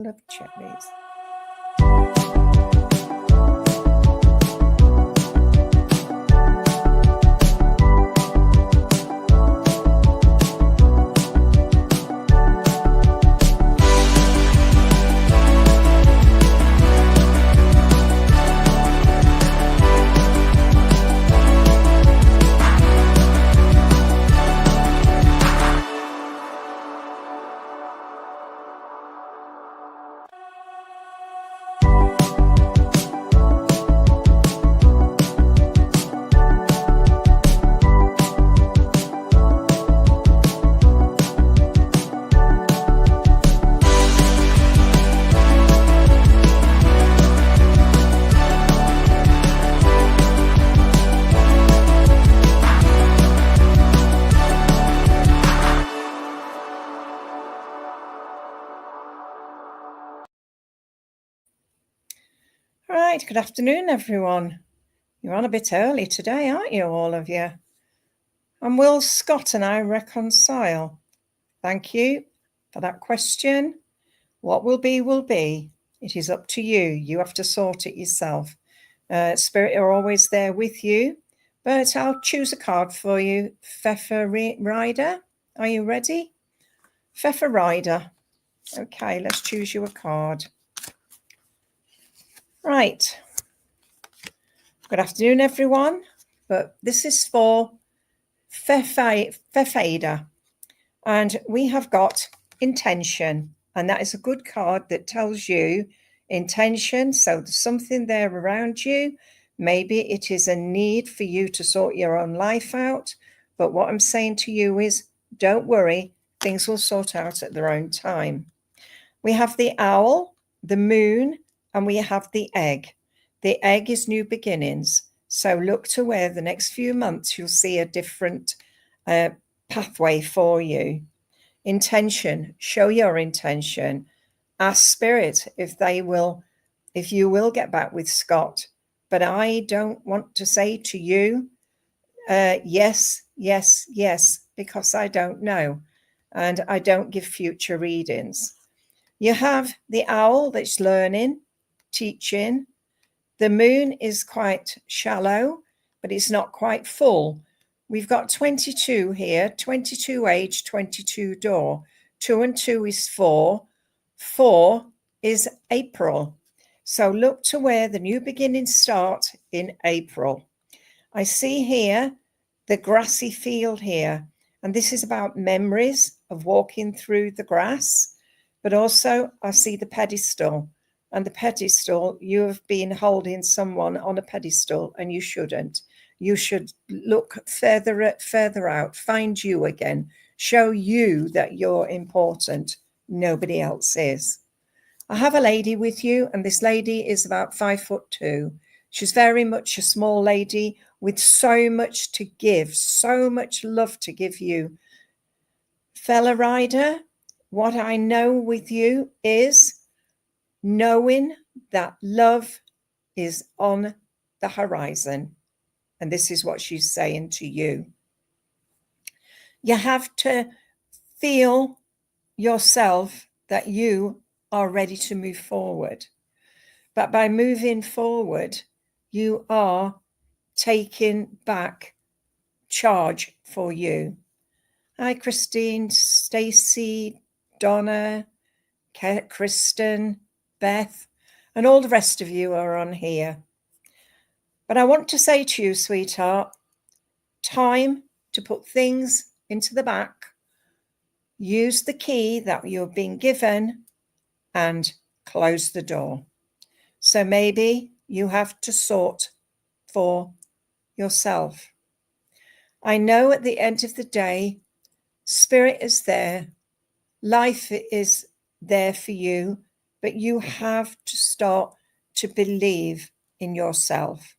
Love cherries. Right, good afternoon, everyone. You're on a bit early today, aren't you, all of you? And will Scott and I reconcile? Thank you for that question. What will be, will be. It is up to you. You have to sort it yourself. Spirit are always there with you, but I'll choose a card for you. Fefa Rider, are you ready? Fefa Rider. Okay, let's choose you a card. Right. Good afternoon, everyone. But this is for Fefada. And we have got intention. And that is a good card that tells you intention. So there's something there around you. Maybe it is a need for you to sort your own life out. But what I'm saying to you is, don't worry, things will sort out at their own time. We have the owl, the moon, and we have the egg. The egg is new beginnings. So look to where the next few months you'll see a different pathway for you. Intention, show your intention. Ask Spirit if you will get back with Scott. But I don't want to say to you, yes, yes, yes, because I don't know. And I don't give future readings. You have the owl that's learning, teaching. The moon is quite shallow, but it's not quite full. We've got 22 here, 22 age, 22 door. 2 and 2 is 4. 4 is April. So look to where the new beginnings start in April. I see here the grassy field here, and this is about memories of walking through the grass, but also I see the pedestal. And the pedestal, you have been holding someone on a pedestal, and you shouldn't. You should look further out, find you again, show you that you're important. Nobody else is. I have a lady with you, and this lady is about 5'2". She's very much a small lady with so much to give, so much love to give you. Fella rider, what I know with you is knowing that love is on the horizon. And this is what she's saying to you. You have to feel yourself that you are ready to move forward. But by moving forward, you are taking back charge for you. Hi, Christine, Stacey, Donna, Kristen, Beth, and all the rest of you are on here. But I want to say to you, sweetheart, time to put things into the back, use the key that you've been given, and close the door. So maybe you have to sort for yourself. I know at the end of the day, Spirit is there, life is there for you, but you have to start to believe in yourself.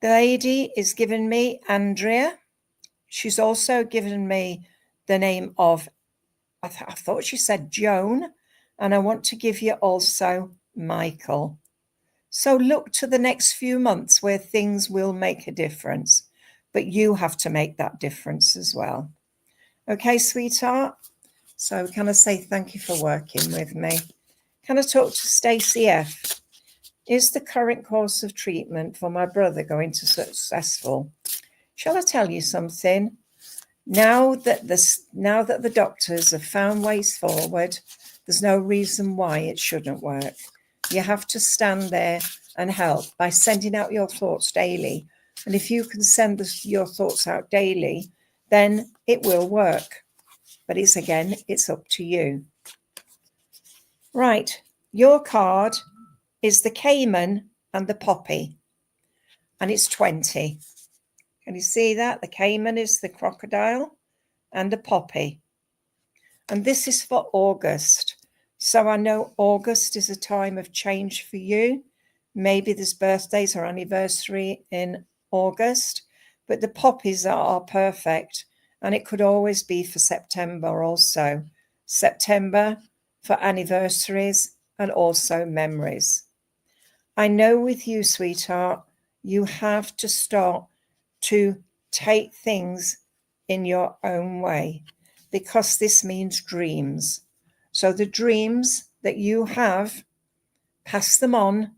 The lady is giving me Andrea. She's also given me the name of, I thought she said Joan, and I want to give you also Michael. So look to the next few months where things will make a difference, but you have to make that difference as well. Okay, sweetheart? So can I say thank you for working with me? Can I talk to Stacey F? Is the current course of treatment for my brother going to successful? Shall I tell you something? Now that the doctors have found ways forward, there's no reason why it shouldn't work. You have to stand there and help by sending out your thoughts daily. And if you can send your thoughts out daily, then it will work. But it's up to you. Right, your card is the Cayman and the Poppy, and it's 20. Can you see that? The Cayman is the crocodile and the Poppy. And this is for August. So I know August is a time of change for you. Maybe there's birthdays or anniversary in August, but the poppies are perfect. And it could always be for September also. September for anniversaries and also memories. I know with you, sweetheart, you have to start to take things in your own way, because this means dreams. So the dreams that you have, pass them on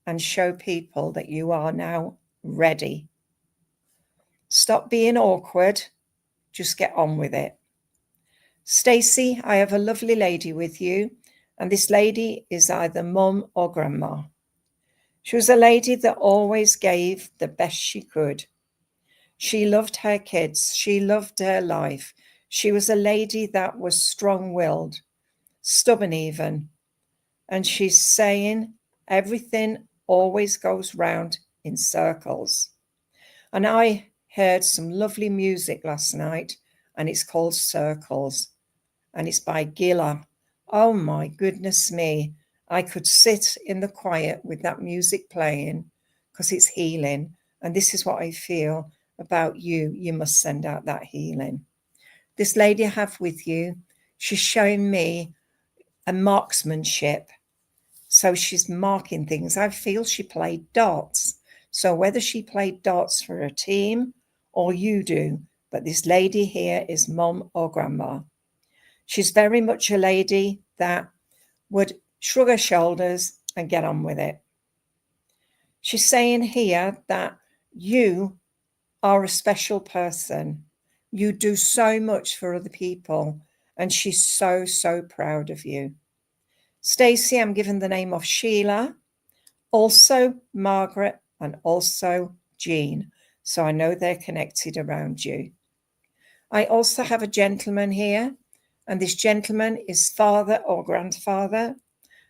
and show people that you are now ready. Stop being awkward. Just get on with it. Stacey, I have a lovely lady with you, and this lady is either mum or grandma. She was a lady that always gave the best she could. She loved her kids. She loved her life. She was a lady that was strong-willed, stubborn even. And she's saying everything always goes round in circles. And I heard some lovely music last night, and it's called Circles, and it's by Gila. Oh my goodness me. I could sit in the quiet with that music playing because it's healing. And this is what I feel about you. You must send out that healing. This lady I have with you, she's showing me a marksmanship. So she's marking things. I feel she played darts. So whether she played darts for a team or you do, but this lady here is mom or grandma. She's very much a lady that would shrug her shoulders and get on with it. She's saying here that you are a special person. You do so much for other people, and she's so, so proud of you. Stacey, I'm given the name of Sheila, also Margaret, and also Jean. So I know they're connected around you. I also have a gentleman here, and this gentleman is father or grandfather,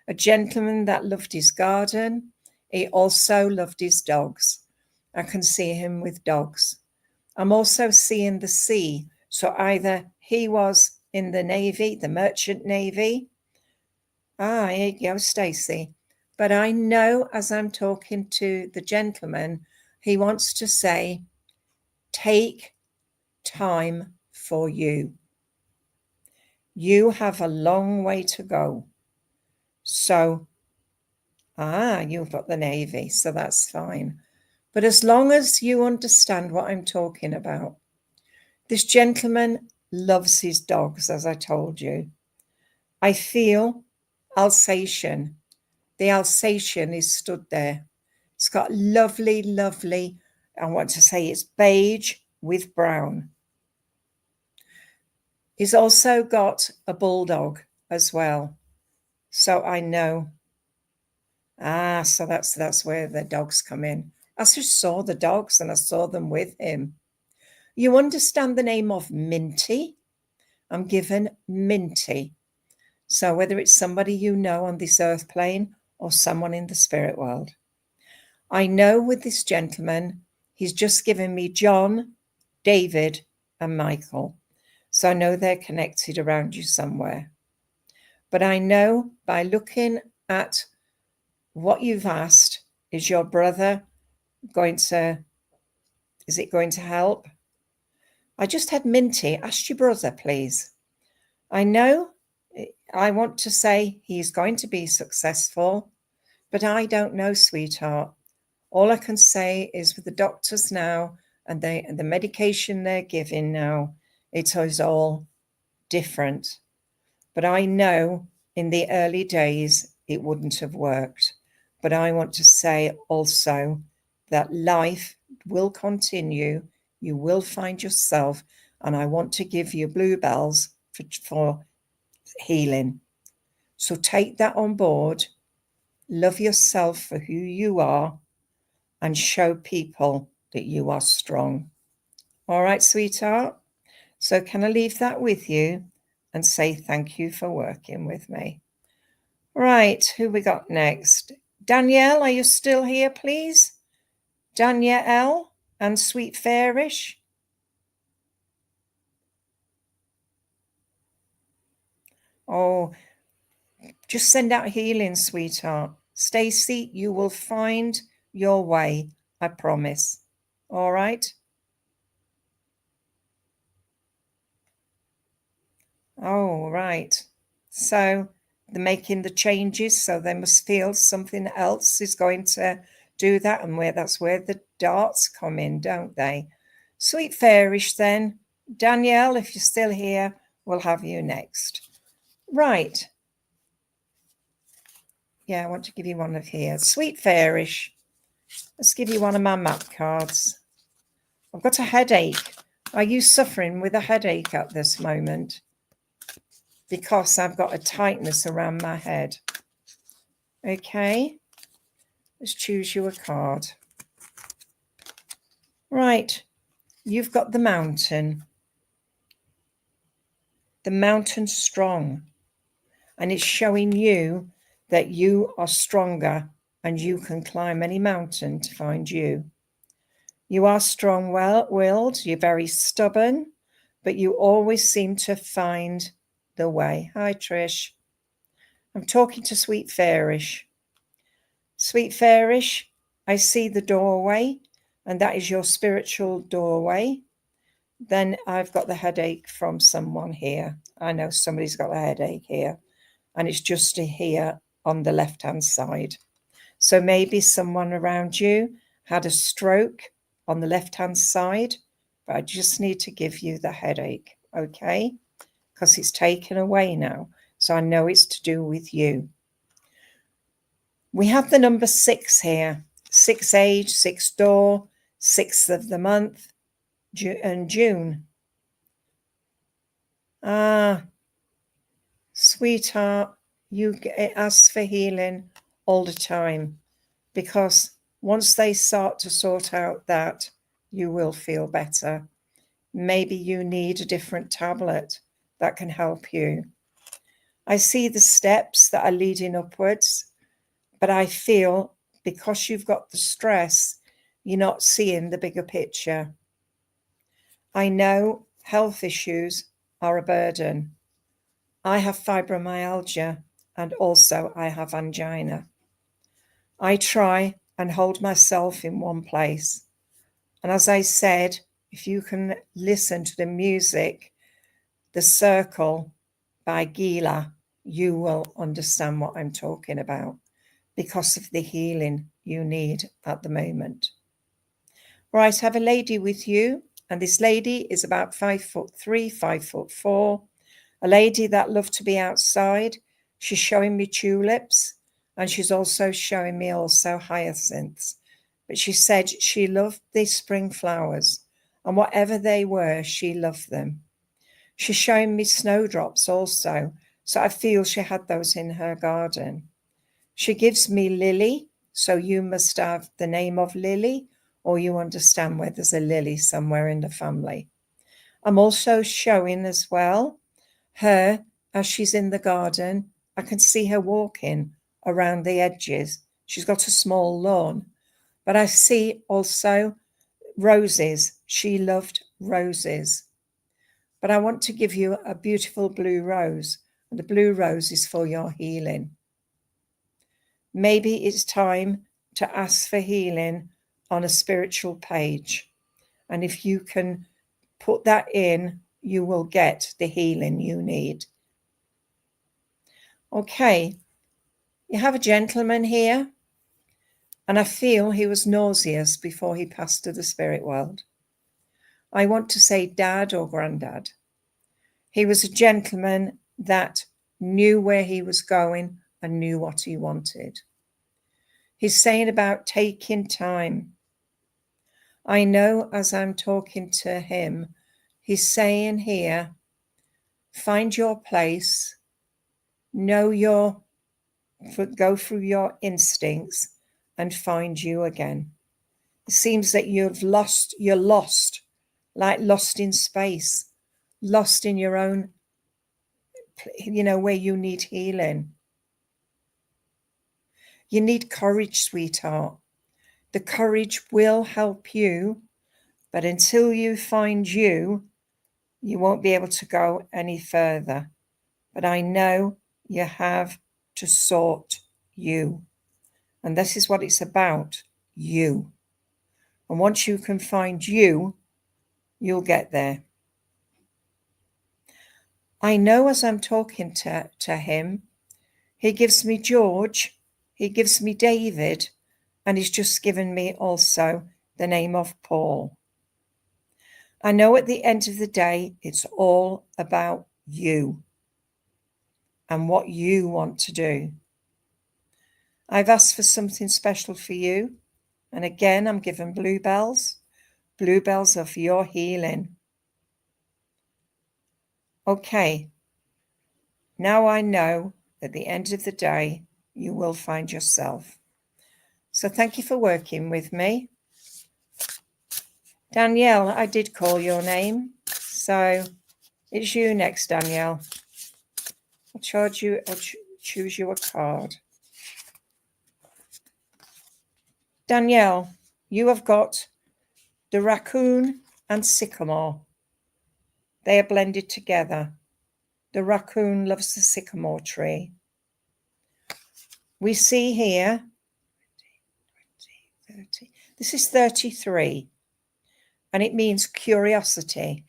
a gentleman that loved his garden. He also loved his dogs. I can see him with dogs. I'm also seeing the sea. So either he was in the Navy, the Merchant Navy. Here you go, Stacey. But I know as I'm talking to the gentleman, he wants to say, take time for you. You have a long way to go. So, you've got the Navy, so that's fine. But as long as you understand what I'm talking about, this gentleman loves his dogs, as I told you. I feel Alsatian. The Alsatian is stood there. It's got lovely, lovely, I want to say it's beige with brown. He's also got a bulldog as well. So I know. So that's where the dogs come in. I just saw the dogs and I saw them with him. You understand the name of Minty? I'm given Minty. So whether it's somebody you know on this earth plane or someone in the spirit world. I know with this gentleman, he's just given me John, David, and Michael. So I know they're connected around you somewhere. But I know by looking at what you've asked, is your brother is it going to help? I just had Minty. Ask your brother, please. I know I want to say he's going to be successful, but I don't know, sweetheart. All I can say is with the doctors now and the medication they're giving now, it is all different. But I know in the early days it wouldn't have worked. But I want to say also that life will continue. You will find yourself. And I want to give you bluebells for healing. So take that on board. Love yourself for who you are and show people that you are strong. All right, sweetheart? So can I leave that with you and say thank you for working with me? Right, who we got next? Danielle, are you still here, please? Danielle and Sweet Fairish. Oh, just send out healing, sweetheart. Stacey, you will find your way, I promise. All right? Oh, right. So they're making the changes, so they must feel something else is going to do that, and that's where the darts come in, don't they? Sweet Fairish then. Danielle, if you're still here, we'll have you next. Right. Yeah, I want to give you one of here. Sweet Fairish. Let's give you one of my map cards. I've got a headache. Are you suffering with a headache at this moment? Because I've got a tightness around my head. Okay. Let's choose you a card. Right. You've got the mountain. The mountain's strong. And it's showing you that you are stronger and you can climb any mountain to find you. You are strong-willed, you're very stubborn, but you always seem to find the way. Hi, Trish. I'm talking to Sweet Fairish. Sweet Fairish, I see the doorway, and that is your spiritual doorway. Then I've got the headache from someone here. I know somebody's got a headache here, and it's just here on the left-hand side. So maybe someone around you had a stroke on the left-hand side, but I just need to give you the headache, okay? Because it's taken away now. So I know it's to do with you. We have the number 6 here. 6 age, 6 door, 6th of the month, and June. Ah, sweetheart, you ask for healing all the time, because once they start to sort out that, you will feel better. Maybe you need a different tablet that can help you. I see the steps that are leading upwards, but I feel because you've got the stress, you're not seeing the bigger picture. I know health issues are a burden. I have fibromyalgia and also I have angina. I try and hold myself in one place. And as I said, if you can listen to the music, The Circle by Gila, you will understand what I'm talking about because of the healing you need at the moment. Right, I have a lady with you, and this lady is about 5'3", 5'4", a lady that loved to be outside. She's showing me tulips, and she's also showing me hyacinths. But she said she loved these spring flowers, and whatever they were, she loved them. She's showing me snowdrops also, so I feel she had those in her garden. She gives me Lily, so you must have the name of Lily, or you understand where there's a Lily somewhere in the family. I'm also showing as well her as she's in the garden. I can see her walking around the edges. She's got a small lawn, but I see also roses. She loved roses. But I want to give you a beautiful blue rose, and the blue rose is for your healing. Maybe it's time to ask for healing on a spiritual page. And if you can put that in, you will get the healing you need. Okay, you have a gentleman here, and I feel he was nauseous before he passed to the spirit world. I want to say dad or granddad. He was a gentleman that knew where he was going, and knew what he wanted. He's saying about taking time. I know as I'm talking to him, he's saying here, find your place, go through your instincts and find you again. It seems that you're lost, like lost in space, lost in your own, where you need healing. You need courage, sweetheart. The courage will help you, but until you find you, you won't be able to go any further. But I know you have to sort you. And this is what it's about, you. And once you can find you, you'll get there. I know as I'm talking to him, he gives me George, he gives me David, and he's just given me also the name of Paul. I know at the end of the day, it's all about you and what you want to do. I've asked for something special for you. And again, I'm given bluebells. Bluebells are for your healing. Okay. Now I know at the end of the day, you will find yourself. So thank you for working with me. Danielle, I did call your name. So it's you next, Danielle. I'll choose you a card. Danielle, you have got the raccoon and sycamore. They are blended together. The raccoon loves the sycamore tree. We see here, 20, 30. This is 33, and it means curiosity.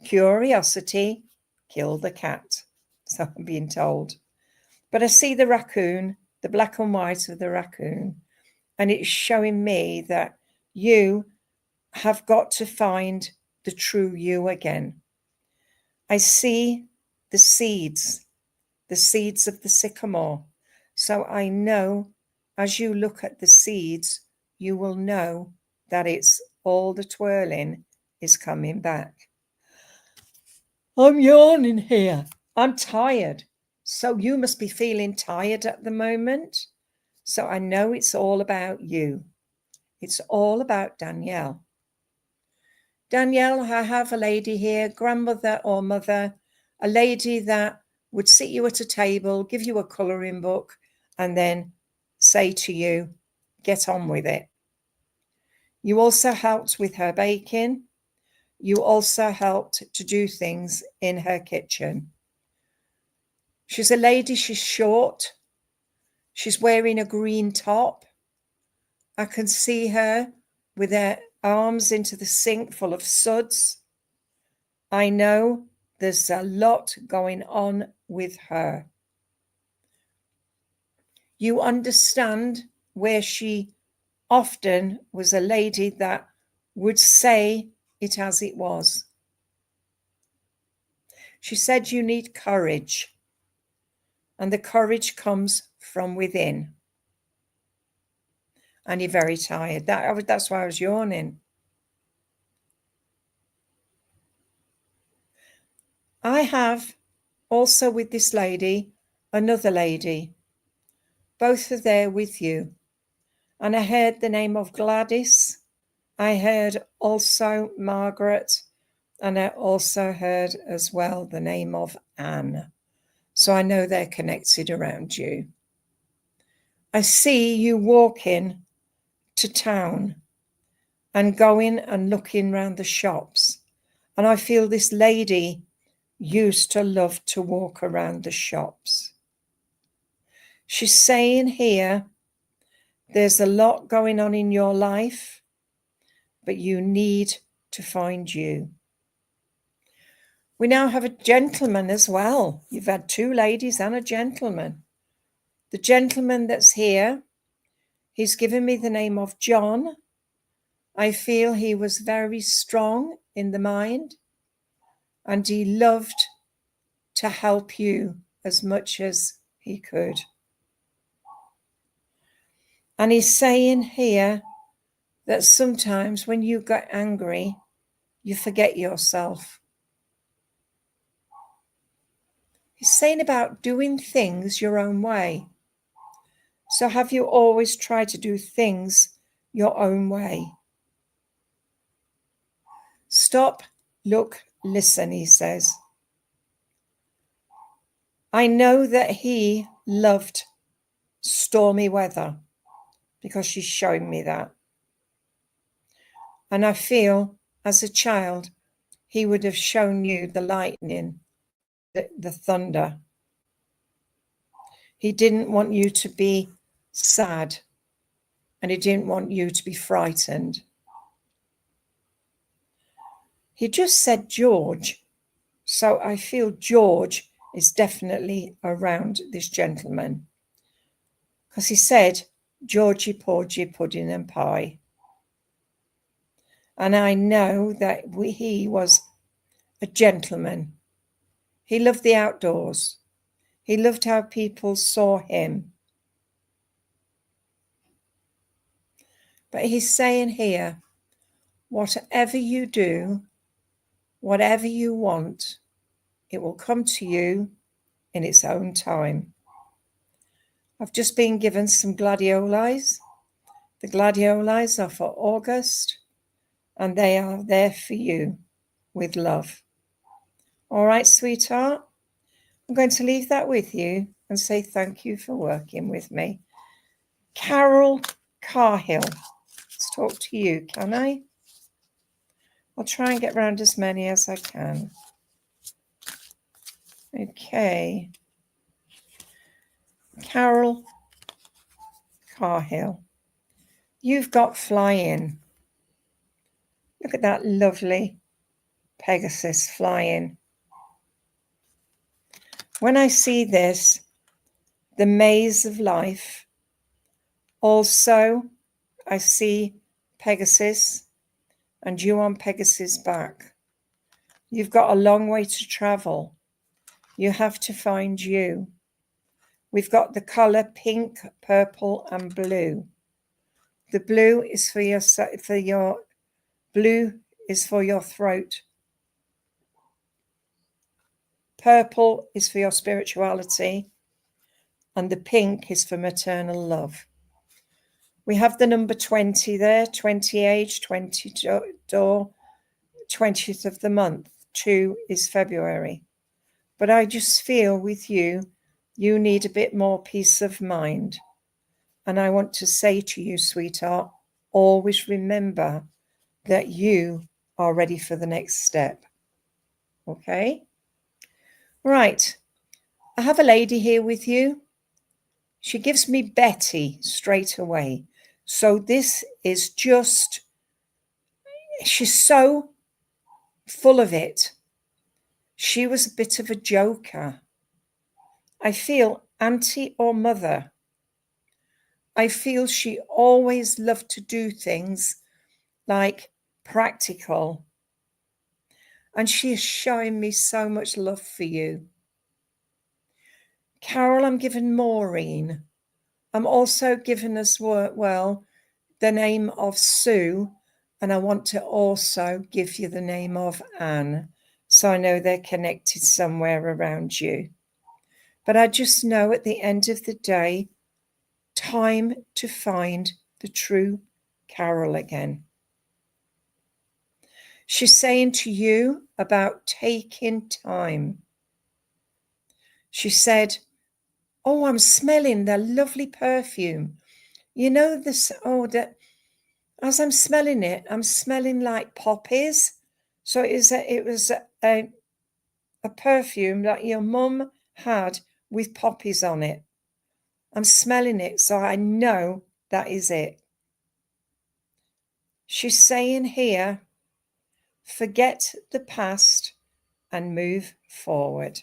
Curiosity killed the cat, so I'm being told. But I see the raccoon, the black and white of the raccoon, and it's showing me that you have got to find the true you again. I see the seeds of the sycamore. So I know as you look at the seeds, you will know that it's all the twirling is coming back. I'm yawning here. I'm tired. So you must be feeling tired at the moment. So I know it's all about you. It's all about Danielle. Danielle, I have a lady here, grandmother or mother, a lady that would sit you at a table, give you a colouring book, and then say to you, get on with it. You also helped with her baking. You also helped to do things in her kitchen. She's a lady, she's short. She's wearing a green top. I can see her with her arms into the sink full of suds. I know there's a lot going on with her. You understand where she often was a lady that would say it as it was. She said you need courage, and the courage comes from within. And you're very tired. That's why I was yawning. I have also with this lady, another lady. Both are there with you. And I heard the name of Gladys. I heard also Margaret. And I also heard as well the name of Anne. So I know they're connected around you. I see you walking to town and going and looking around the shops. And I feel this lady used to love to walk around the shops. She's saying here, there's a lot going on in your life, but you need to find you. We now have a gentleman as well. You've had two ladies and a gentleman. The gentleman that's here, he's given me the name of John. I feel he was very strong in the mind and he loved to help you as much as he could. And he's saying here that sometimes when you get angry, you forget yourself. He's saying about doing things your own way. So have you always tried to do things your own way? Stop, look, listen, he says. I know that he loved stormy weather because she's showing me that. And I feel as a child, he would have shown you the lightning, the thunder. He didn't want you to be sad, and he didn't want you to be frightened. He just said George, so I feel George is definitely around this gentleman, because he said Georgie, Porgy, pudding and pie. And I know that he was a gentleman. He loved the outdoors. He loved how people saw him. But he's saying here, whatever you do, whatever you want, it will come to you in its own time. I've just been given some gladiolis. The gladiolis are for August, and they are there for you with love. All right, sweetheart? I'm going to leave that with you and say thank you for working with me. Carol Carhill. Let's talk to you, can I? I'll try and get round as many as I can. Okay. Carol Carhill. You've got flying. Look at that lovely Pegasus flying. When I see this, the maze of life, also I see Pegasus and you on Pegasus' back. You've got a long way to travel. You have to find you. We've got the colour pink, purple and blue. The blue is for your blue is for your throat. Purple is for your spirituality, and the pink is for maternal love. We have the number 20 there, 20 age, 20 door, 20th of the month. 2 is February. But I just feel with you, you need a bit more peace of mind. And I want to say to you, sweetheart, always remember that you are ready for the next step. Okay? Right. I have a lady here with you. She gives me Betty straight away. So this is just, she's so full of it. She was a bit of a joker. I feel auntie or mother. I feel she always loved to do things like practical. And she is showing me so much love for you. Carol, I'm given Maureen. I'm also given as well the name of Sue, and I want to also give you the name of Anne, so I know they're connected somewhere around you. But I just know at the end of the day, time to find the true Carol again. She's saying to you about taking time. She said, oh, I'm smelling the lovely perfume. You know this, that as I'm smelling it, I'm smelling like poppies. So it was a perfume that your mum had with poppies on it. I'm smelling it, so I know that is it. She's saying here, forget the past and move forward.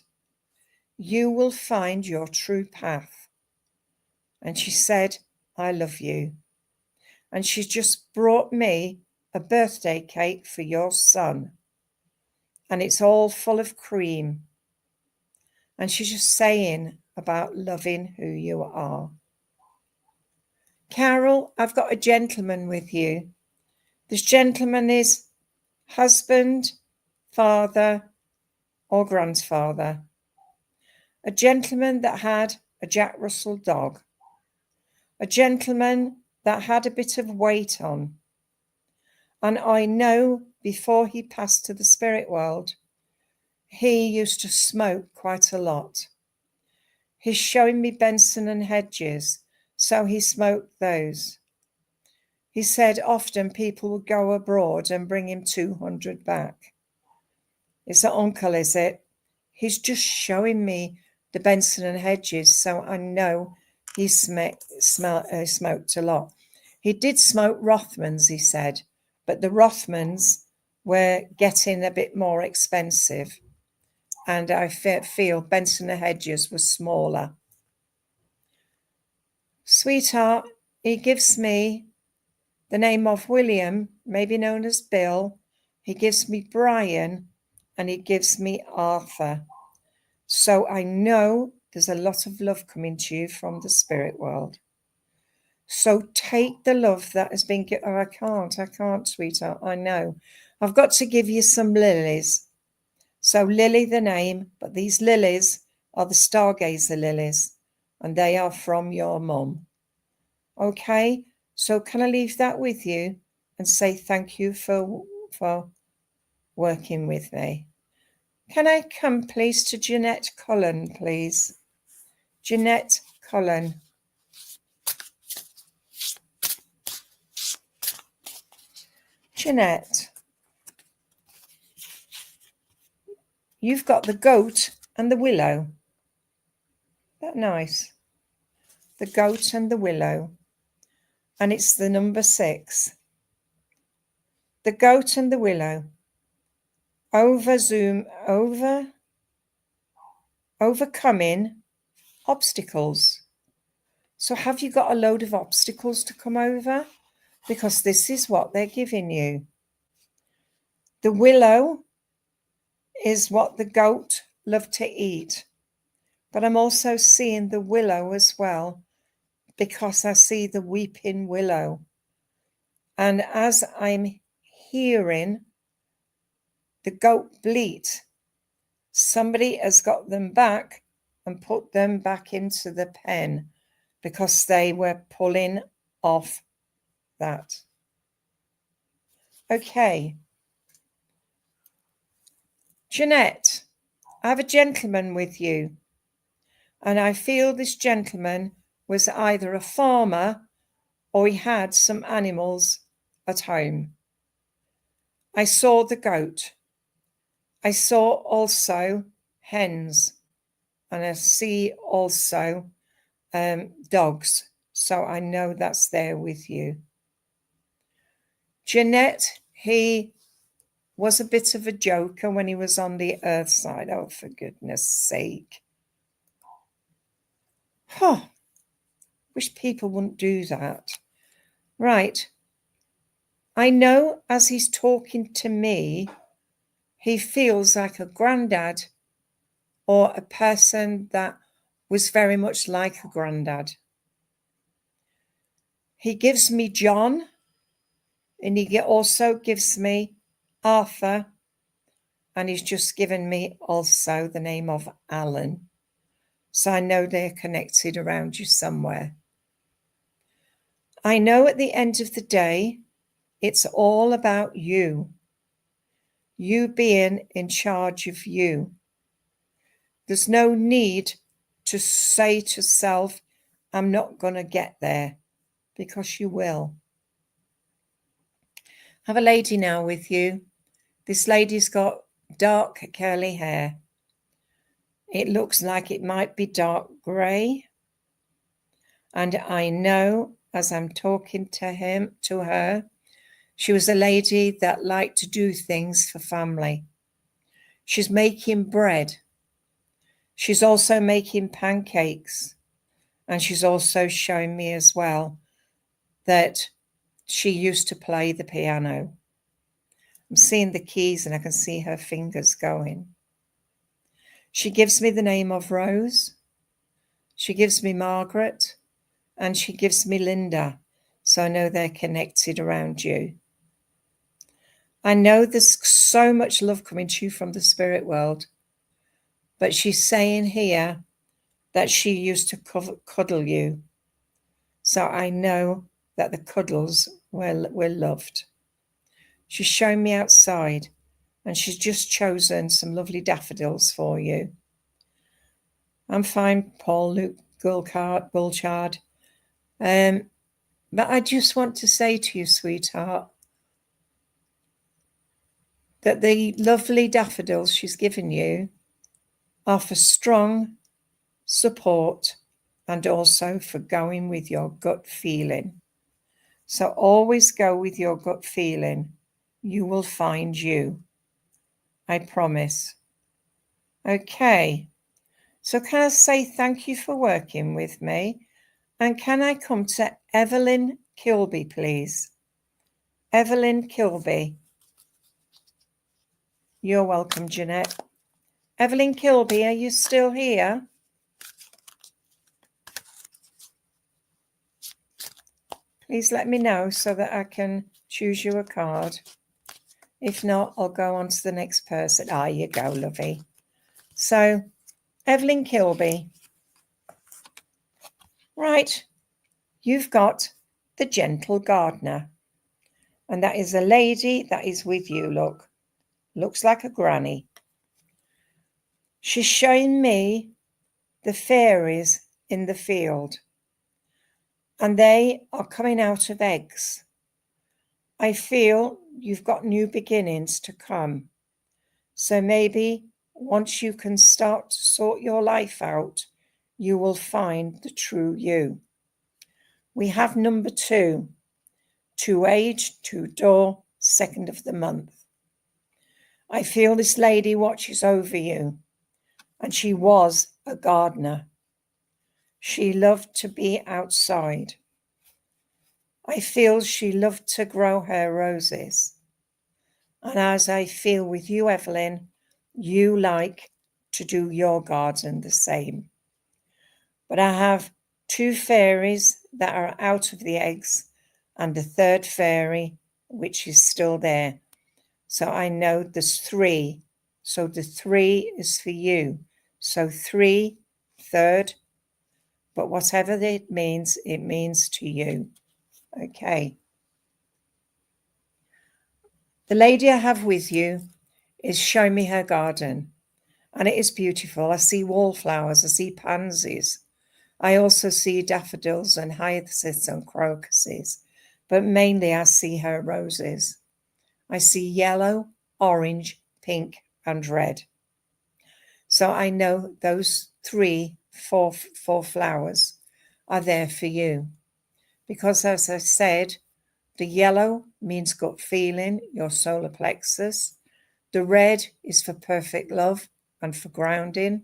You will find your true path. And she said, I love you. And she's just brought me a birthday cake for your son. And it's all full of cream. And she's just saying about loving who you are. Carol, I've got a gentleman with you. This gentleman is husband, father, or grandfather. A gentleman that had a Jack Russell dog. A gentleman that had a bit of weight on. And I know before he passed to the spirit world, he used to smoke quite a lot. He's showing me Benson and Hedges, so he smoked those. He said often people would go abroad and bring him 200 back. It's an uncle, is it? He's just showing me the Benson and Hedges, so I know he smoked a lot. He did smoke Rothmans, he said, but the Rothmans were getting a bit more expensive, and I feel Benson and Hedges was smaller. Sweetheart, he gives me the name of William, maybe known as Bill. He gives me Brian, and he gives me Arthur. So I know there's a lot of love coming to you from the spirit world. So take the love that has been given. Oh, I can't, sweetheart. I know. I've got to give you some lilies. So Lily, the name, but these lilies are the stargazer lilies, and they are from your mum. Okay, so can I leave that with you and say thank you for working with me? Can I come, please, to Jeanette Cullen, please? Jeanette Cullen. Jeanette, you've got the goat and the willow. That nice. The goat and the willow. And it's the number 6. The goat and the willow. Overcoming obstacles. So have you got a load of obstacles to come over? Because this is what they're giving you. The willow is what the goat loved to eat. But I'm also seeing the willow as well, because I see the weeping willow. And as I'm hearing the goat bleat, somebody has got them back and put them back into the pen because they were pulling off that. Okay. Jeanette, I have a gentleman with you. And I feel this gentleman was either a farmer or he had some animals at home. I saw the goat. I saw also hens, and I see also dogs. So I know that's there with you. Jeanette, he was a bit of a joker when he was on the earth side. Oh, for goodness sake. Huh. Wish people wouldn't do that. Right. I know as he's talking to me, he feels like a granddad or a person that was very much like a granddad. He gives me John, and he also gives me Arthur, and he's just given me also the name of Alan. So I know they're connected around you somewhere. I know at the end of the day, it's all about you. You being in charge of you. There's no need to say to self, I'm not going to get there, because you will. I have a lady now with you. This lady's got dark curly hair. It looks like it might be dark grey. And I know as I'm talking to her, she was a lady that liked to do things for family. She's making bread. She's also making pancakes. And she's also showing me as well that she used to play the piano. I'm seeing the keys and I can see her fingers going. She gives me the name of Rose. She gives me Margaret. And she gives me Linda. So I know they're connected around you. I know there's so much love coming to you from the spirit world. But she's saying here that she used to cuddle you. So I know that the cuddles were loved. She's shown me outside and she's just chosen some lovely daffodils for you. I'm fine, Paul Luke Bulchard. But I just want to say to you, sweetheart, that the lovely daffodils she's given you are for strong support and also for going with your gut feeling. So always go with your gut feeling. You will find you. I promise. Okay. So can I say thank you for working with me? And can I come to Evelyn Kilby, please? Evelyn Kilby. You're welcome, Jeanette. Evelyn Kilby, are you still here? Please let me know so that I can choose you a card. If not, I'll go on to the next person. Ah, you go, lovey. So, Evelyn Kilby. Right, you've got the gentle gardener. And that is a lady that is with you, look. Looks like a granny. She's showing me the fairies in the field. And they are coming out of eggs. I feel you've got new beginnings to come. So maybe once you can start to sort your life out, you will find the true you. We have number 2, to age, to door, 2nd of the month. I feel this lady watches over you, and she was a gardener. She loved to be outside. I feel she loved to grow her roses. And as I feel with you, Evelyn, you like to do your garden the same. But I have 2 fairies that are out of the eggs and a 3rd fairy which is still there. So I know there's 3. So the 3 is for you. So 3, 3rd, but whatever it means to you. Okay. The lady I have with you is showing me her garden, and it is beautiful. I see wallflowers, I see pansies. I also see daffodils and hyacinths and crocuses, but mainly I see her roses. I see yellow, orange, pink, and red. So I know those 4 flowers are there for you. Because as I said, the yellow means gut feeling, your solar plexus. The red is for perfect love and for grounding.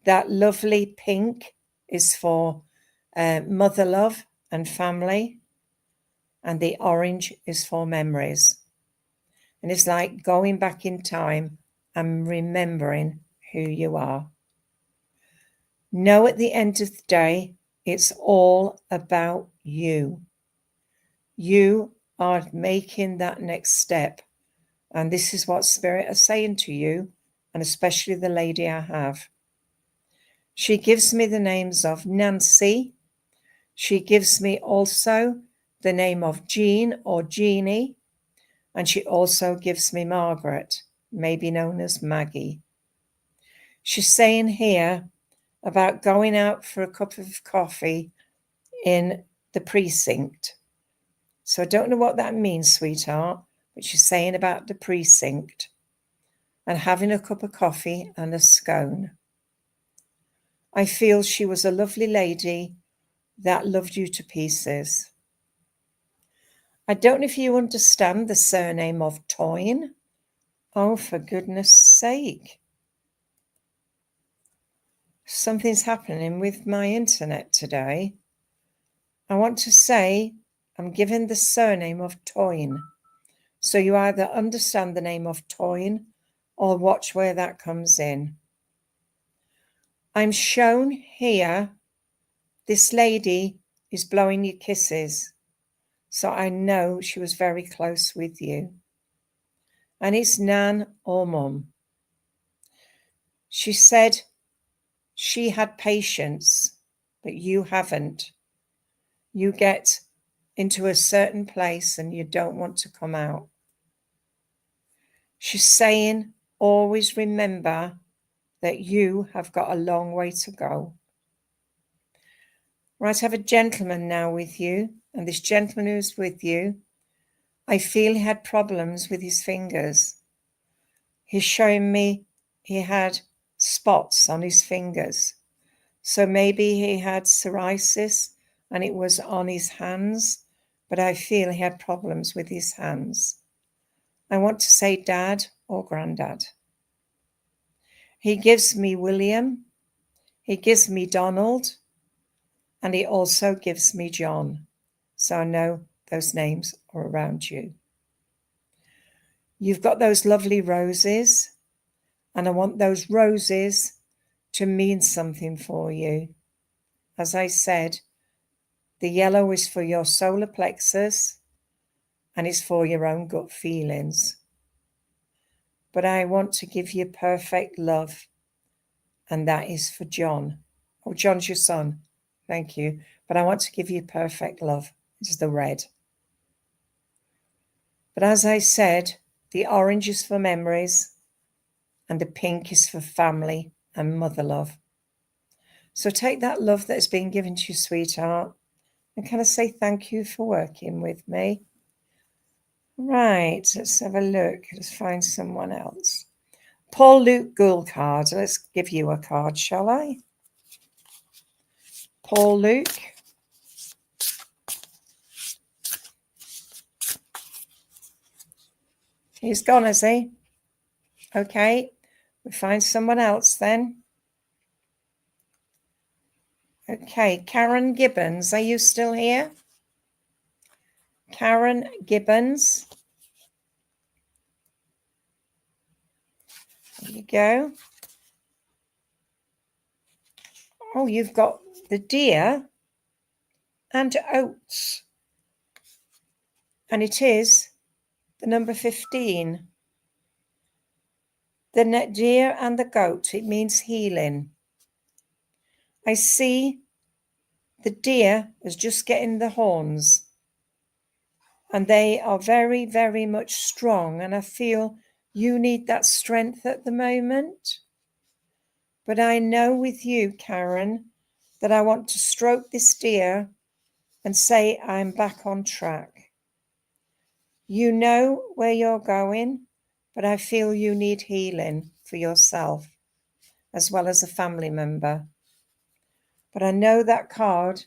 That lovely pink is for mother love and family. And the orange is for memories. And it's like going back in time and remembering who you are. Know at the end of the day, it's all about you. You are making that next step. And this is what Spirit are saying to you, and especially the lady I have. She gives me the names of Nancy. She gives me also the name of Jean or Jeannie. And she also gives me Margaret, maybe known as Maggie. She's saying here about going out for a cup of coffee in the precinct. So I don't know what that means, sweetheart, but she's saying about the precinct and having a cup of coffee and a scone. I feel she was a lovely lady that loved you to pieces. I don't know if you understand the surname of Toyne. Oh, for goodness sake. Something's happening with my internet today. I want to say I'm given the surname of Toyne. So you either understand the name of Toyne or watch where that comes in. I'm shown here, this lady is blowing you kisses. So I know she was very close with you. And it's Nan or Mum. She said she had patience, but you haven't. You get into a certain place and you don't want to come out. She's saying, always remember that you have got a long way to go. Right, I have a gentleman now with you, and this gentleman who's with you, I feel he had problems with his fingers. He's showing me he had spots on his fingers. So maybe he had psoriasis and it was on his hands, but I feel he had problems with his hands. I want to say dad or granddad. He gives me William, he gives me Donald, and he also gives me John. So I know those names are around you. You've got those lovely roses, and I want those roses to mean something for you. As I said, the yellow is for your solar plexus and it's for your own gut feelings. But I want to give you perfect love, and that is for John. Oh, John's your son. Thank you. But I want to give you perfect love. It's the red. But as I said, the orange is for memories and the pink is for family and mother love. So take that love that has been given to you, sweetheart, and can I say thank you for working with me? Right, let's have a look. Let's find someone else. Paul Luke Gould card. Let's give you a card, shall I? Paul Luke. He's gone, has he? Okay, we find someone else then. Okay, Karen Gibbons, are you still here? Karen Gibbons. There you go. Oh, you've got the deer and oats. And it is the number 15. The deer and the goat, it means healing. I see the deer is just getting the horns. And they are very, very much strong. And I feel you need that strength at the moment. But I know with you, Karen, that I want to stroke this deer and say I'm back on track. You know where you're going, but I feel you need healing for yourself as well as a family member. But I know that card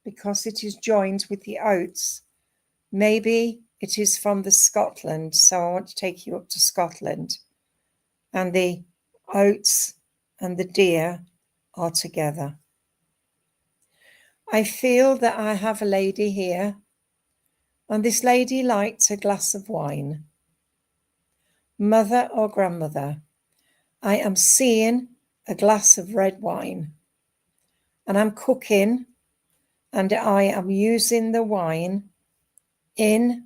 because it is joined with the oats. Maybe it is from the Scotland, so I want to take you up to Scotland. And the oats and the deer are together. I feel that I have a lady here, and this lady liked a glass of wine. Mother or grandmother, I am seeing a glass of red wine, and I'm cooking, and I am using the wine in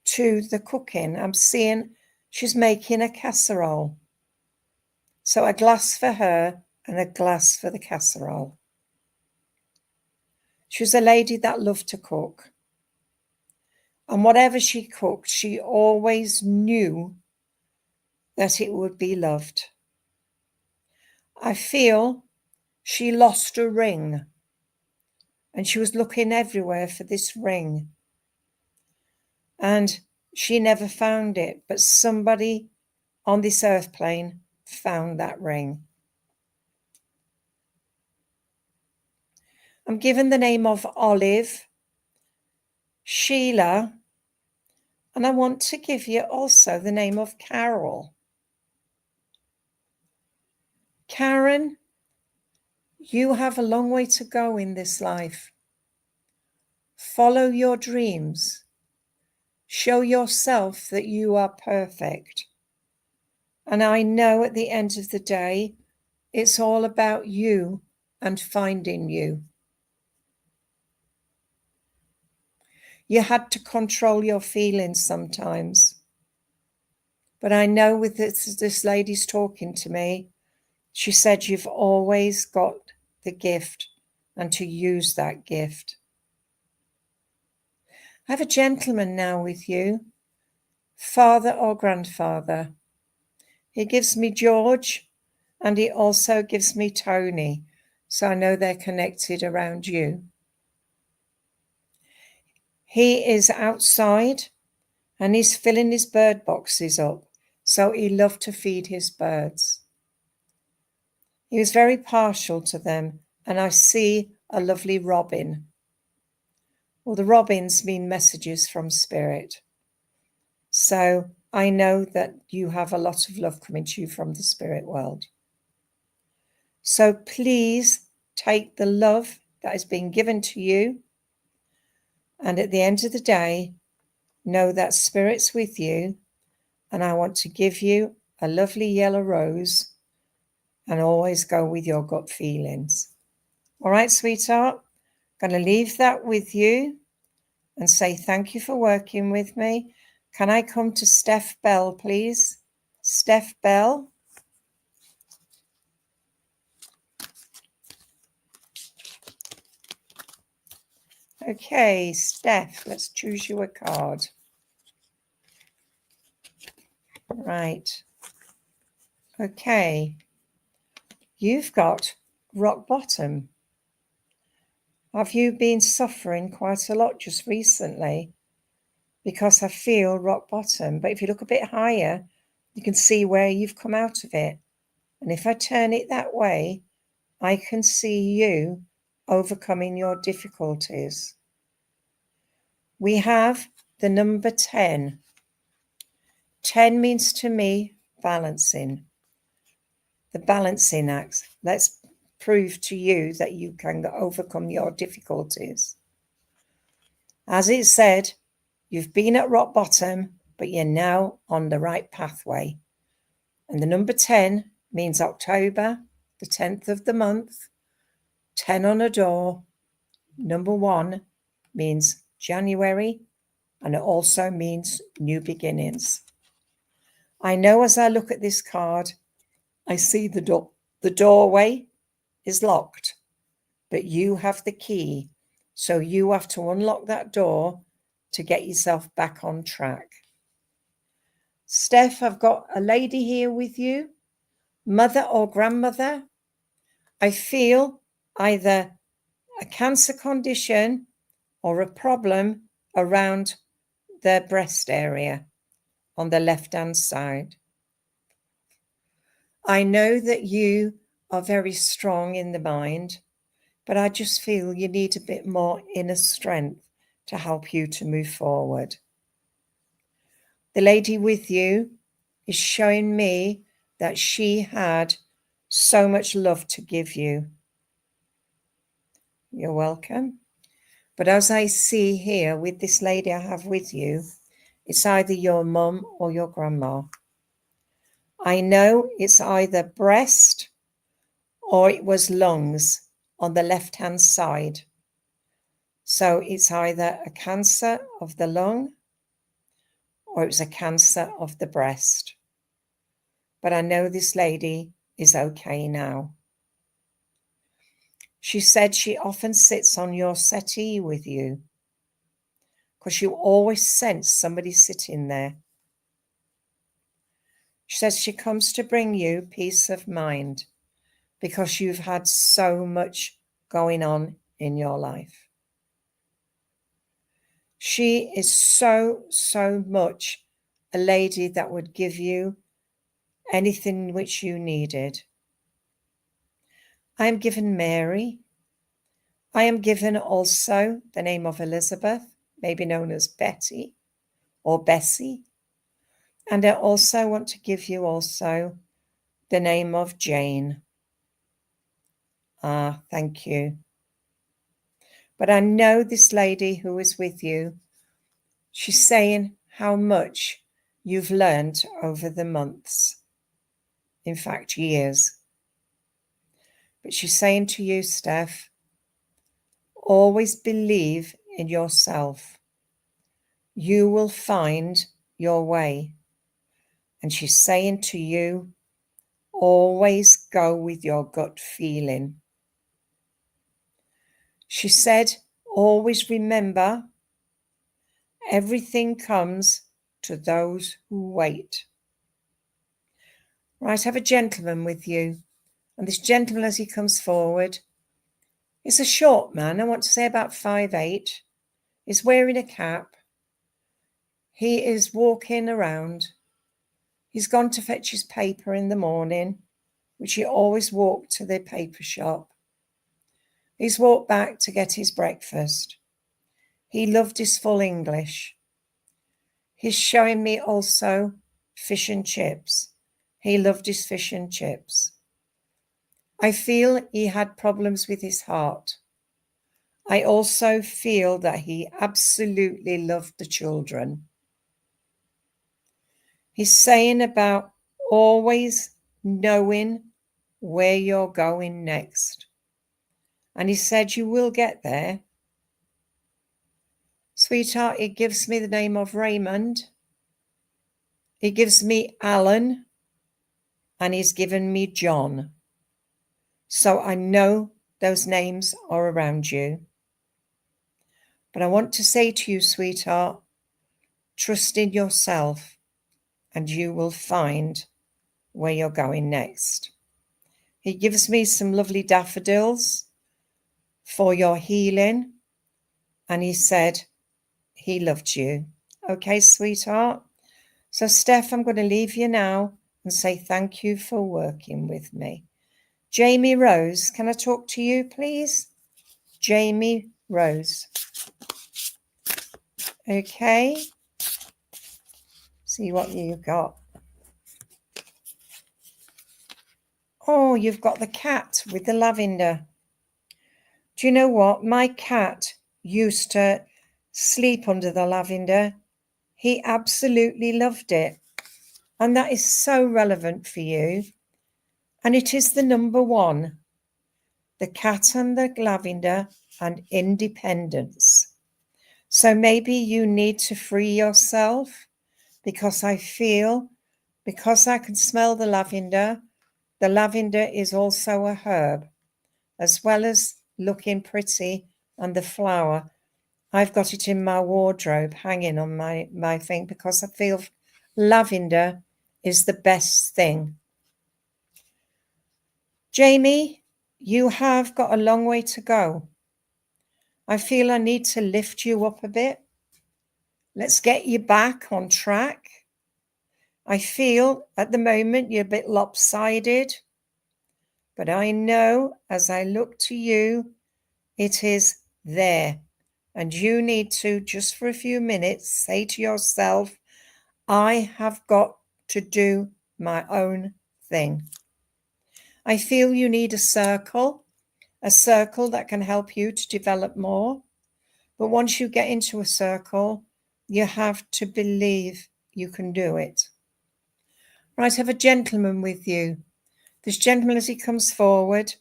to the cooking. I'm seeing she's making a casserole. So a glass for her and a glass for the casserole. She was a lady that loved to cook. And whatever she cooked, she always knew that it would be loved. I feel she lost a ring and she was looking everywhere for this ring. And she never found it, but somebody on this earth plane found that ring. I'm given the name of Olive, Sheila, and I want to give you also the name of Carol. Karen, you have a long way to go in this life. Follow your dreams. Show yourself that you are perfect. And I know at the end of the day, It's all about you and finding you. You had to control your feelings sometimes. But I know with this lady's talking to me, she said you've always got the gift and to use that gift. I have a gentleman now with you, father or grandfather. He gives me George and he also gives me Tony, so I know they're connected around you. He is outside and he's filling his bird boxes up, so he loved to feed his birds. He was very partial to them, and I see a lovely robin. Well, the robins mean messages from spirit. So I know that you have a lot of love coming to you from the spirit world. So please take the love that has been given to you, and at the end of the day, know that spirit's with you, and I want to give you a lovely yellow rose, and always go with your gut feelings. All right, sweetheart? I'm going to leave that with you and say thank you for working with me. Can I come to Steph Bell, please? Steph Bell. Okay, Steph, let's choose you a card. Right. Okay. You've got rock bottom. Have you been suffering quite a lot just recently? Because I feel rock bottom. But if you look a bit higher, you can see where you've come out of it. And if I turn it that way, I can see you overcoming your difficulties. We have the number 10. 10 means to me balancing. The balancing act. Let's prove to you that you can overcome your difficulties. As it said, you've been at rock bottom, but you're now on the right pathway. And the number 10 means October, the 10th of the month, 10 on a door. Number 1 means January, and it also means new beginnings. I know as I look at this card, I see the doorway is locked, but you have the key. So you have to unlock that door to get yourself back on track. Steph, I've got a lady here with you, mother or grandmother. I feel either a cancer condition or a problem around the breast area on the left-hand side. I know that you are very strong in the mind, but I just feel you need a bit more inner strength to help you to move forward. The lady with you is showing me that she had so much love to give you. You're welcome. But as I see here with this lady I have with you, it's either your mum or your grandma. I know it's either breast or it was lungs on the left-hand side. So it's either a cancer of the lung or it was a cancer of the breast. But I know this lady is okay now. She said she often sits on your settee with you because you always sense somebody sitting there. She says she comes to bring you peace of mind because you've had so much going on in your life. She is so much a lady that would give you anything which you needed. I am given Mary. I am given also the name of Elizabeth, maybe known as Betty or Bessie. And I also want to give you also the name of Jane. Ah, thank you. But I know this lady who is with you, she's saying how much you've learned over the months. In fact, years. But she's saying to you, Steph, always believe in yourself. You will find your way. And she's saying to you, always go with your gut feeling. She said, always remember, everything comes to those who wait. Right, have a gentleman with you. And this gentleman, as he comes forward, is a short man, I want to say about 5'8". He's wearing a cap. He is walking around. He's gone to fetch his paper in the morning, which he always walked to the paper shop. He's walked back to get his breakfast. He loved his full English. He's showing me also fish and chips. He loved his fish and chips. I feel he had problems with his heart. I also feel that he absolutely loved the children. He's saying about always knowing where you're going next. And he said, you will get there. Sweetheart, it gives me the name of Raymond. It gives me Alan. And he's given me John. So I know those names are around you. But I want to say to you, sweetheart, trust in yourself and you will find where you're going next. He gives me some lovely daffodils for your healing. And he said he loved you. Okay, sweetheart. So, Steph, I'm going to leave you now and say thank you for working with me. Jamie Rose, can I talk to you, please? Jamie Rose. Okay. See what you've got. Oh, you've got the cat with the lavender. Do you know what? My cat used to sleep under the lavender. He absolutely loved it. And that is so relevant for you. And it is the number one. The cat and the lavender and independence. So maybe you need to free yourself because I feel, because I can smell the lavender is also a herb, as well as looking pretty and the flower. I've got it in my wardrobe hanging on my thing because I feel lavender is the best thing. Jamie, you have got a long way to go. I feel I need to lift you up a bit. Let's get you back on track. I feel at the moment you're a bit lopsided, but I know as I look to you, it is there. And you need to, just for a few minutes, say to yourself, I have got to do my own thing. I feel you need a circle that can help you to develop more. But once you get into a circle, you have to believe you can do it. Right, have a gentleman with you. This gentleman, as he comes forward,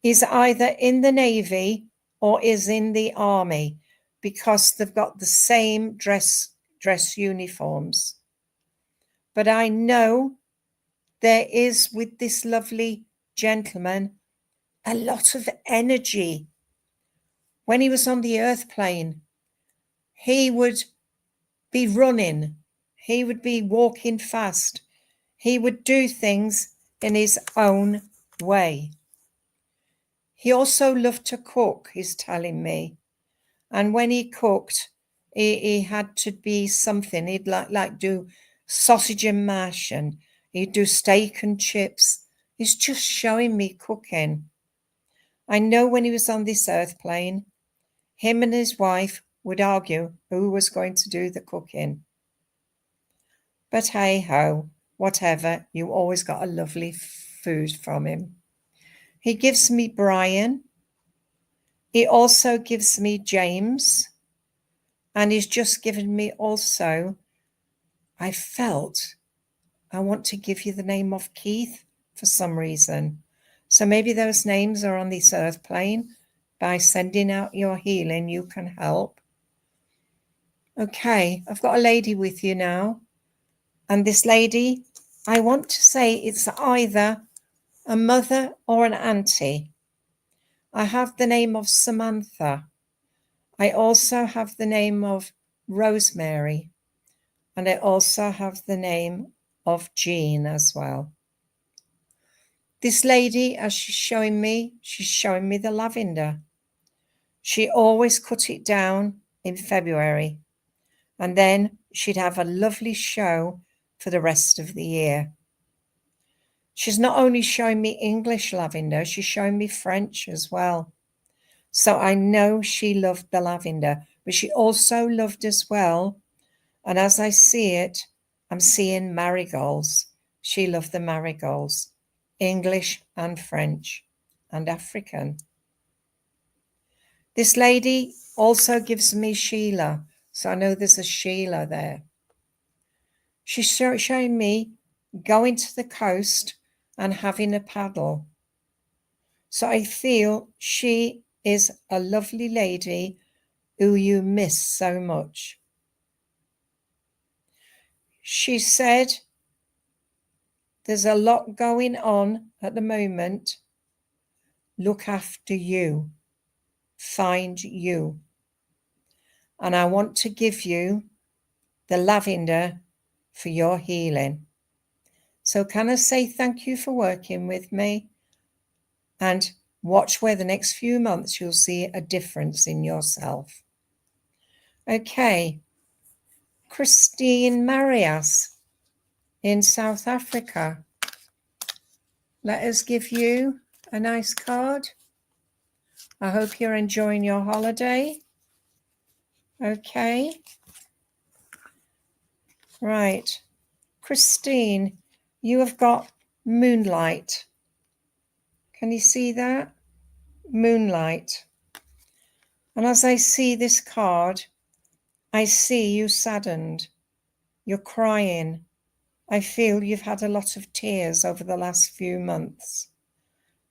is either in the Navy or is in the Army because they've got the same dress uniforms. But I know there is, with this lovely gentleman, a lot of energy. When he was on the earth plane, he would be running. He would be walking fast. He would do things in his own way. He also loved to cook, he's telling me. And when he cooked, he had to be something. He'd like do sausage and mash, and he'd do steak and chips. He's just showing me cooking. I know when he was on this earth plane, him and his wife would argue who was going to do the cooking. But hey ho, whatever, you always got a lovely food from him. He gives me Brian. He also gives me James. And he's just given me also, I felt, I want to give you the name of Keith for some reason. So maybe those names are on this earth plane. By sending out your healing, you can help. Okay, I've got a lady with you now. And this lady, I want to say it's either a mother or an auntie. I have the name of Samantha. I also have the name of Rosemary. And I also have the name of Jean as well. This lady, as she's showing me the lavender. She always cut it down in February. And then she'd have a lovely show for the rest of the year. She's not only showing me English lavender, she's showing me French as well. So I know she loved the lavender, but she also loved as well. And as I see it, I'm seeing marigolds. She loved the marigolds, English and French and African. This lady also gives me Sheila. So I know there's a Sheila there. She's showing me going to the coast and having a paddle. So I feel she is a lovely lady who you miss so much. She said there's a lot going on at the moment. Look after you. Find you. And I want to give you the lavender for your healing. So can I say thank you for working with me? And watch where the next few months you'll see a difference in yourself. Okay. Christine Marias in South Africa. Let us give you a nice card. I hope you're enjoying your holiday. Okay. Right. Christine, you have got moonlight. Can you see that? Moonlight. And as I see this card, I see you saddened. You're crying. I feel you've had a lot of tears over the last few months.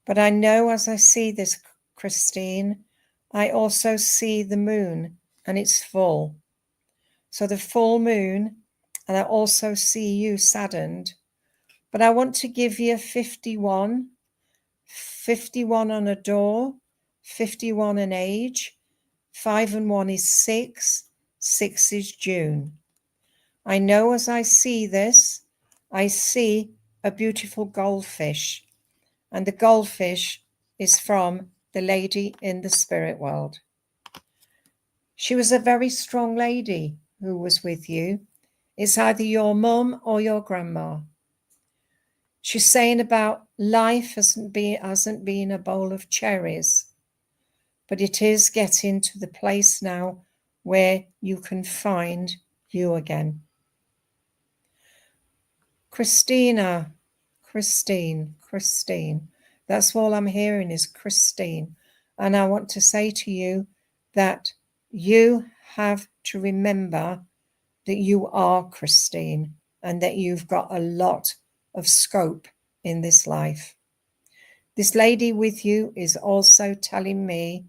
But I know as I see this, Christine, I also see the moon and it's full. So the full moon, and I also see you saddened. But I want to give you 51, 51 on a door, 51 an age, 5 and 1 is 6, 6 is June. I know as I see this, I see a beautiful goldfish, and the goldfish is from the lady in the spirit world. She was a very strong lady who was with you. It's either your mum or your grandma. She's saying about life hasn't been a bowl of cherries, but it is getting to the place now where you can find you again. Christine. That's all I'm hearing is Christine. And I want to say to you that you have to remember that you are Christine and that you've got a lot of scope in this life. This lady with you is also telling me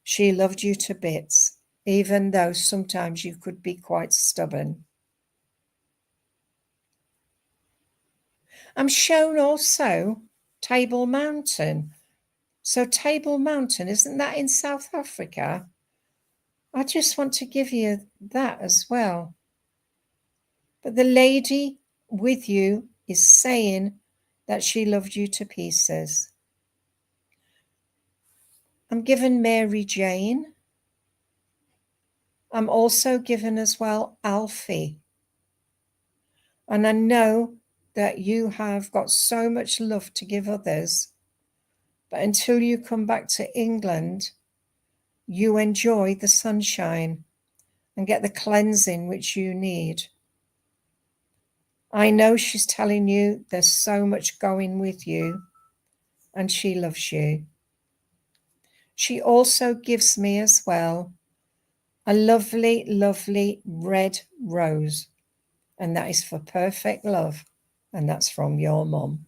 she loved you to bits, even though sometimes you could be quite stubborn. I'm shown also Table Mountain. So Table Mountain, isn't that in South Africa? I just want to give you that as well. But the lady with you is saying that she loved you to pieces. I'm given Mary Jane. I'm also given as well Alfie. And I know that you have got so much love to give others. But until you come back to England, you enjoy the sunshine and get the cleansing which you need. I know she's telling you there's so much going with you and she loves you. She also gives me as well a lovely, lovely red rose, and that is for perfect love, and that's from your mum.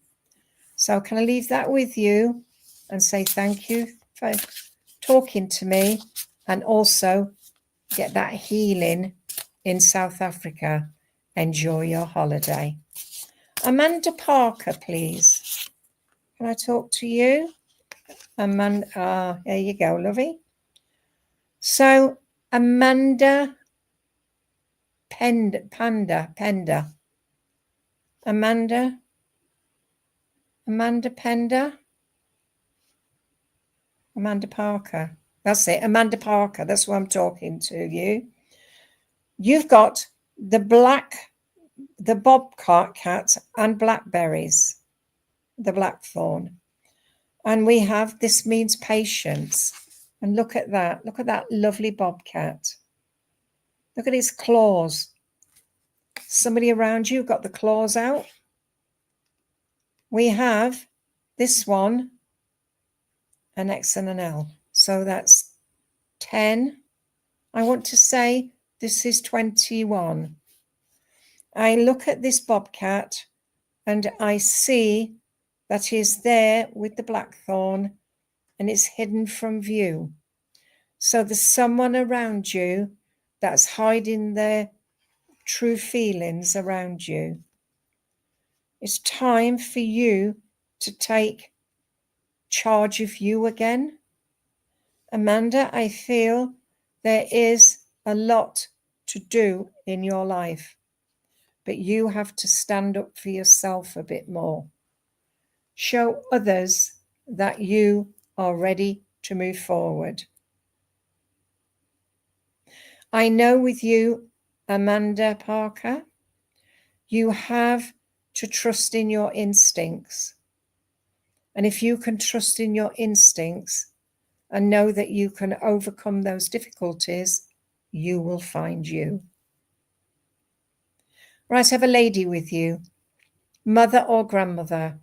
So can I leave that with you and say thank you for talking to me, and also get that healing in South Africa. Enjoy your holiday. Amanda Parker, please. Can I talk to you? Amanda, there you go, lovey. So Amanda Pender. Amanda Pender. Amanda Parker. That's it. Amanda Parker. That's what I'm talking to you. You've got the bobcat and blackberries, the blackthorn. And we have, this means patience. And look at that. Look at that lovely bobcat. Look at his claws. Somebody around you got the claws out. We have this one, an X and an L. So that's 10. I want to say this is 21. I look at this bobcat and I see that he's there with the blackthorn and it's hidden from view. So there's someone around you that's hiding their true feelings around you. It's time for you to take charge of you again. Amanda, I feel there is a lot to do in your life, but you have to stand up for yourself a bit more. Show others that you are ready to move forward. I know with you, Amanda Parker, you have to trust in your instincts. And if you can trust in your instincts and know that you can overcome those difficulties, you will find you. Right, I have a lady with you, mother or grandmother.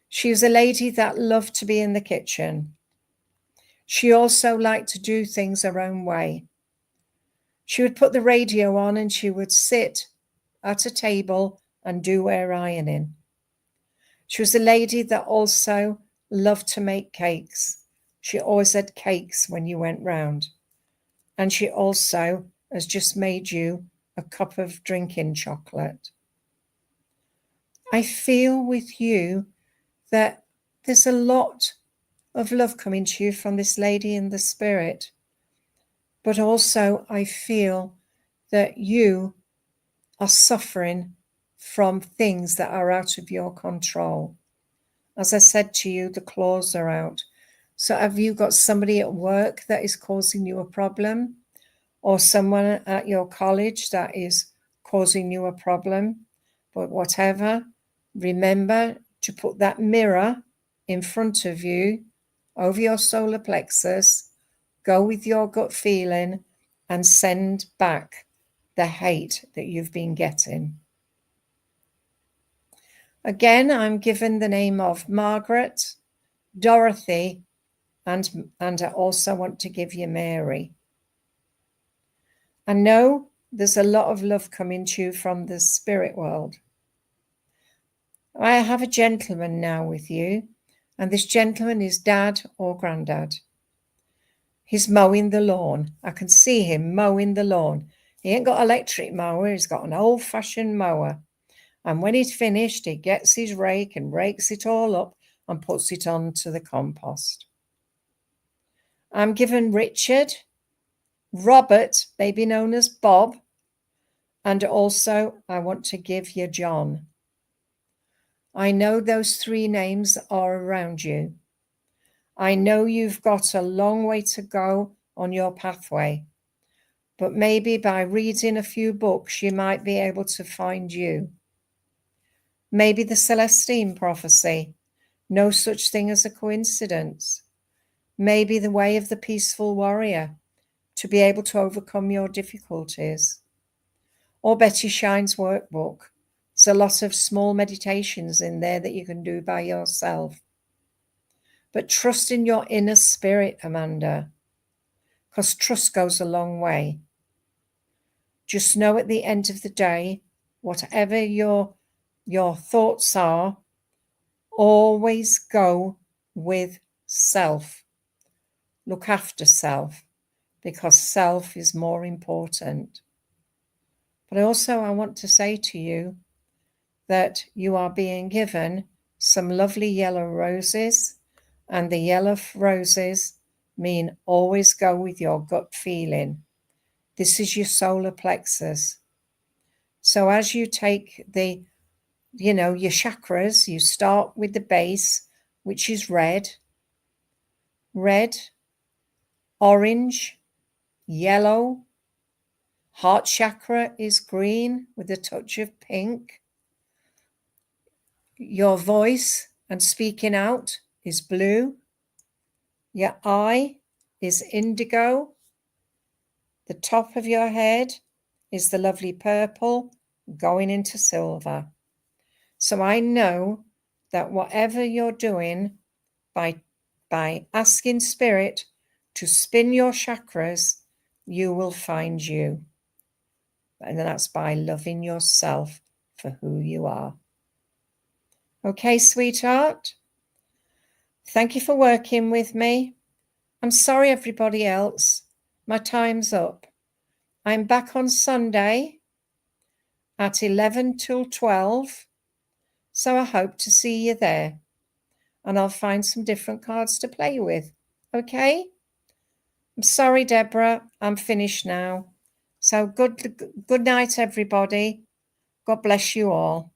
She was a lady that loved to be in the kitchen. She also liked to do things her own way. She would put the radio on and she would sit at a table and do her ironing. She was a lady that also loved to make cakes. She always had cakes when you went round. And she also has just made you a cup of drinking chocolate. I feel with you that there's a lot of love coming to you from this lady in the spirit. But also I feel that you are suffering from things that are out of your control. As I said to you, the claws are out. So have you got somebody at work that is causing you a problem? Or someone at your college that is causing you a problem? But whatever, remember to put that mirror in front of you, over your solar plexus, go with your gut feeling and send back the hate that you've been getting. Again, I'm given the name of Margaret, Dorothy, and I also want to give you Mary. I know there's a lot of love coming to you from the spirit world. I have a gentleman now with you, and this gentleman is dad or granddad. He's mowing the lawn. I can see him mowing the lawn. He ain't got an electric mower, he's got an old-fashioned mower. And when he's finished, he gets his rake and rakes it all up and puts it onto the compost. I'm given Richard, Robert, maybe known as Bob, and also I want to give you John. I know those three names are around you. I know you've got a long way to go on your pathway, but maybe by reading a few books, you might be able to find you. Maybe the Celestine prophecy, no such thing as a coincidence. Maybe the way of the peaceful warrior, to be able to overcome your difficulties. Or Betty Shine's workbook. There's a lot of small meditations in there that you can do by yourself. But trust in your inner spirit, Amanda, because trust goes a long way. Just know at the end of the day, whatever your thoughts are, Always go with self. Look after self, because self is more important. But also I want to say to you that you are being given some lovely yellow roses, and the yellow roses mean always go with your gut feeling. This is your solar plexus. So as you take your chakras, you start with the base, which is red, orange, yellow. Heart chakra is green with a touch of pink. Your voice and speaking out is blue. Your eye is indigo. The top of your head is the lovely purple going into silver. So I know that whatever you're doing by asking Spirit to spin your chakras, you will find you. And that's by loving yourself for who you are. Okay, sweetheart? Thank you for working with me. I'm sorry, everybody else. My time's up. I'm back on Sunday at 11 till 12. So I hope to see you there. And I'll find some different cards to play with. Okay? I'm sorry, Deborah. I'm finished now. So good night, everybody. God bless you all.